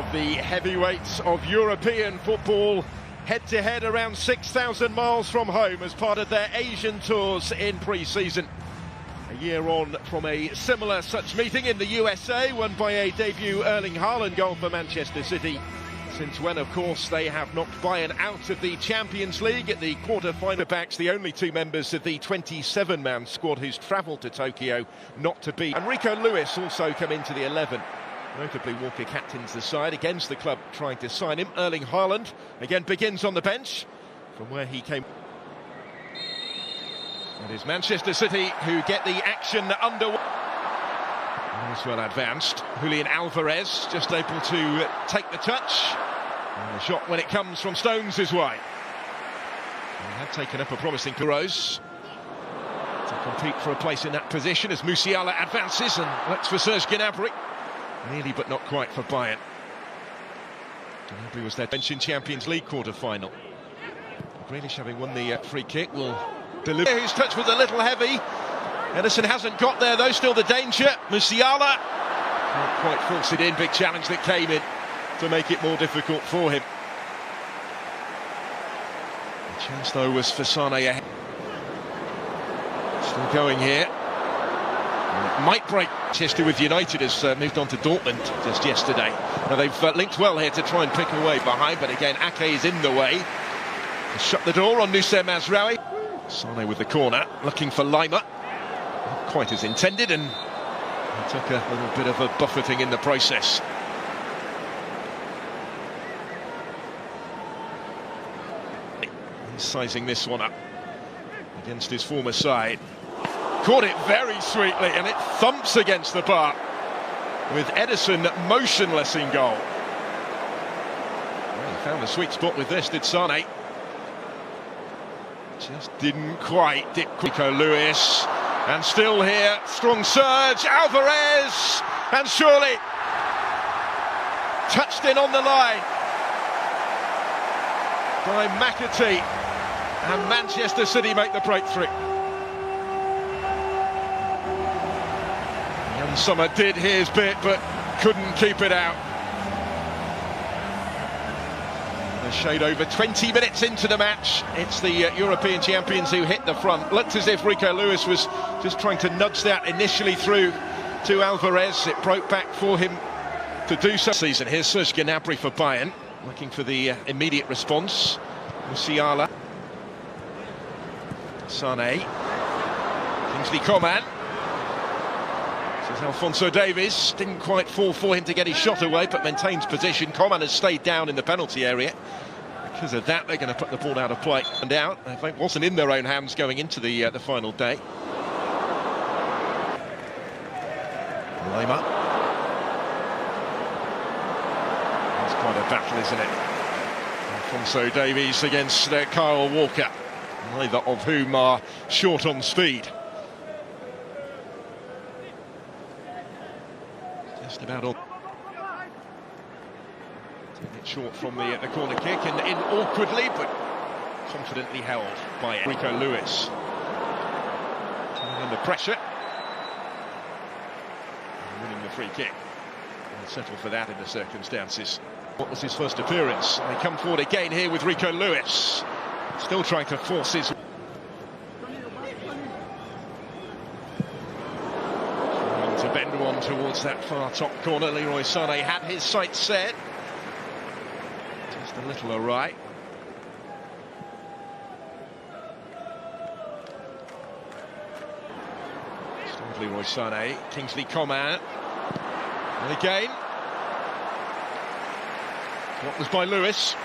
of the heavyweights of European football, head-to-head around 6,000 miles from home as part of their Asian tours in pre-season. A year on from a similar such meeting in the USA, won by a debut Erling Haaland goal for Manchester City. Since when, of course, they have knocked Bayern out of the Champions League at the quarter-final. Backs the only two members of the 27-man squad who's travelled to Tokyo not to beat. And Rico Lewis also come into the 11. Notably, Walker captains the side against the club trying to sign him. Erling Haaland again begins on the bench from where he came. It is Manchester City who get the action underway. As well advanced. Julian Alvarez just able to take the touch. And the shot, when it comes from Stones, is wide. He had taken up a promising Rose to compete for a place in that position as Musiala advances and looks for Serge Gnabry. Nearly but not quite for Bayern. Gnabry was their bench in Champions League quarter-final. Grealish, having won the free kick, will deliver. His touch was a little heavy. Ederson hasn't got there though, still the danger. Musiala can't quite force it in, big challenge that came in to make it more difficult for him. The chance though was for Sane ahead. Still going here. It might break. Manchester with United has moved on to Dortmund just yesterday. Now they've linked well here to try and pick away behind, but again Ake is in the way. Shut the door on Nusser Mazraoui. Sane with the corner, looking for Lima. Not quite as intended, and he took a little bit of a buffeting in the process. He's sizing this one up against his former side. Caught it very sweetly, and it thumps against the bar with Ederson motionless in goal. Well, he found the sweet spot with this, did Sane. Just didn't quite. Rico Lewis, and still here, strong surge, Alvarez, and surely touched in on the line by McAtee, and Manchester City make the breakthrough. Young Summer did his bit, but couldn't keep it out. A shade over 20 minutes into the match, it's the European champions who hit the front. Looked as if Rico Lewis was just trying to nudge that initially through to Alvarez. It broke back for him to do so. Season. Here's Serge Gnabry for Bayern, looking for the immediate response. Musiala, Sane, Kingsley Coman. This is Alphonso Davies. Didn't quite fall for him to get his shot away, but maintains position. Coman has stayed down in the penalty area. Because of that, they're going to put the ball out of play and out. I think it wasn't in their own hands going into the final day. Lima. It's quite a battle, isn't it? Alphonso Davies against Kyle Walker, neither of whom are short on speed. Just about all. Taking it short from the corner kick and in awkwardly but confidently held by Rico Lewis. Coming under pressure. And winning the free kick. And settle for that in the circumstances. What was his first appearance? They come forward again here with Rico Lewis. Still trying to force his... To bend one towards that far top corner. Leroy Sane had his sights set. Just a little awry. Still with Leroy Sane. Kingsley Coman. And again. What was by Lewis.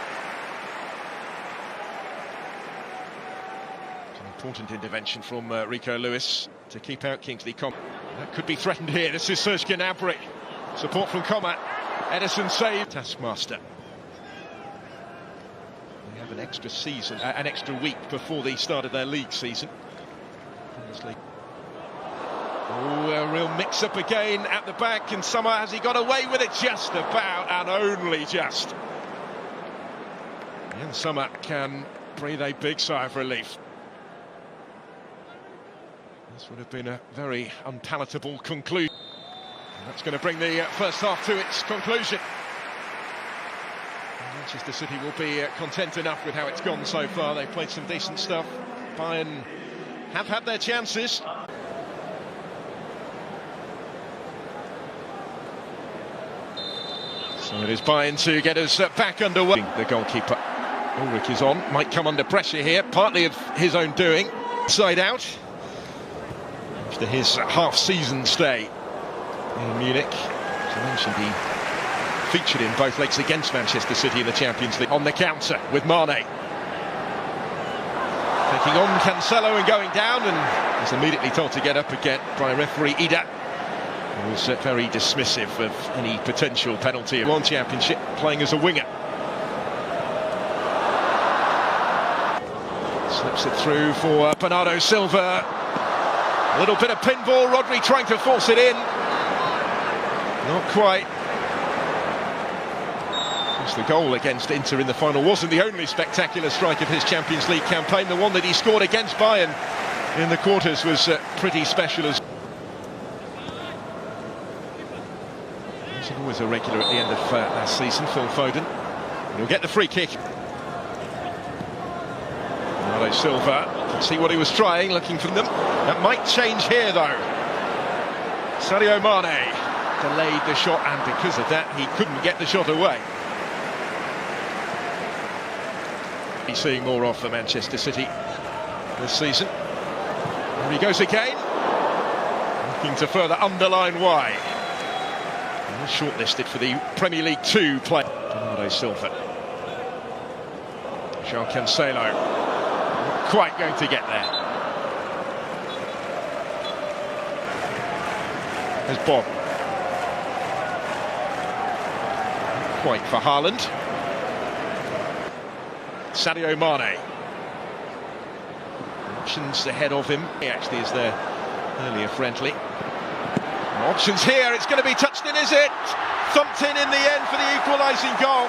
It's an important intervention from Rico Lewis to keep out Kingsley Coman. That could be threatened here. This is Serge Gnabry. Support from Coman. Ederson saved. Taskmaster. They have an extra season, an extra week before the start of their league season. Oh, a real mix-up again at the back, and Summer, has he got away with it? Just about, and only just. And Summer can breathe a big sigh of relief. This would have been a very unpalatable conclusion. And that's going to bring the first half to its conclusion. Manchester City will be content enough with how it's gone so far. They've played some decent stuff. Bayern have had their chances. So it is Bayern to get us back underway. The goalkeeper, Ulrich, is on. Might come under pressure here, partly of his own doing. Side out. After his half-season stay in Munich. As I mentioned, he featured in both legs against Manchester City in the Champions League. On the counter with Mane. Taking on Cancelo and going down, and is immediately told to get up again by referee Ida, who was very dismissive of any potential penalty. One Championship, playing as a winger. Slips it through for Bernardo Silva. A little bit of pinball, Rodri trying to force it in. Not quite. The goal against Inter in the final wasn't the only spectacular strike of his Champions League campaign. The one that he scored against Bayern in the quarters was pretty special. He's always a regular at the end of last season, Phil Foden. And he'll get the free kick. Bernardo Silva, can see what he was trying, looking for them. That might change here though. Sadio Mane delayed the shot, and because of that he couldn't get the shot away. Be seeing more of for Manchester City this season. Here he goes again, looking to further underline why. And shortlisted for the Premier League 2 play. Bernardo Silva. João Cancelo, not quite going to get there. There's Bob. Not quite for Haaland. Sadio Mane. Options ahead of him. He actually is there earlier friendly. Options here, it's going to be touched in, is it? Thumped in the end for the equalising goal.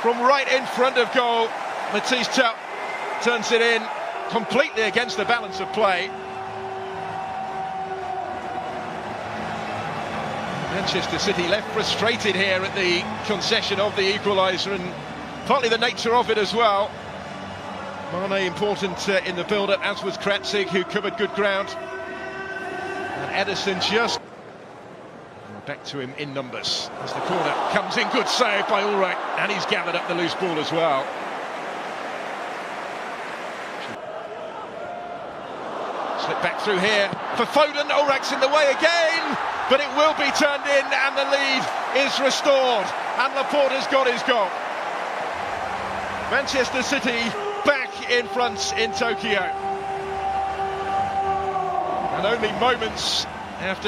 From right in front of goal, Matisse Tup turns it in completely against the balance of play. Manchester City left frustrated here at the concession of the equaliser, and partly the nature of it as well. Mane important in the build-up, as was Kratzig, who covered good ground. And Ederson just back to him in numbers as the corner comes in. Good save by Ulrich, and he's gathered up the loose ball as well. Slip back through here for Foden. Ulrich's in the way again, but it will be turned in, and the lead is restored, and Laporte has got his goal. Manchester City back in front in Tokyo, and only moments after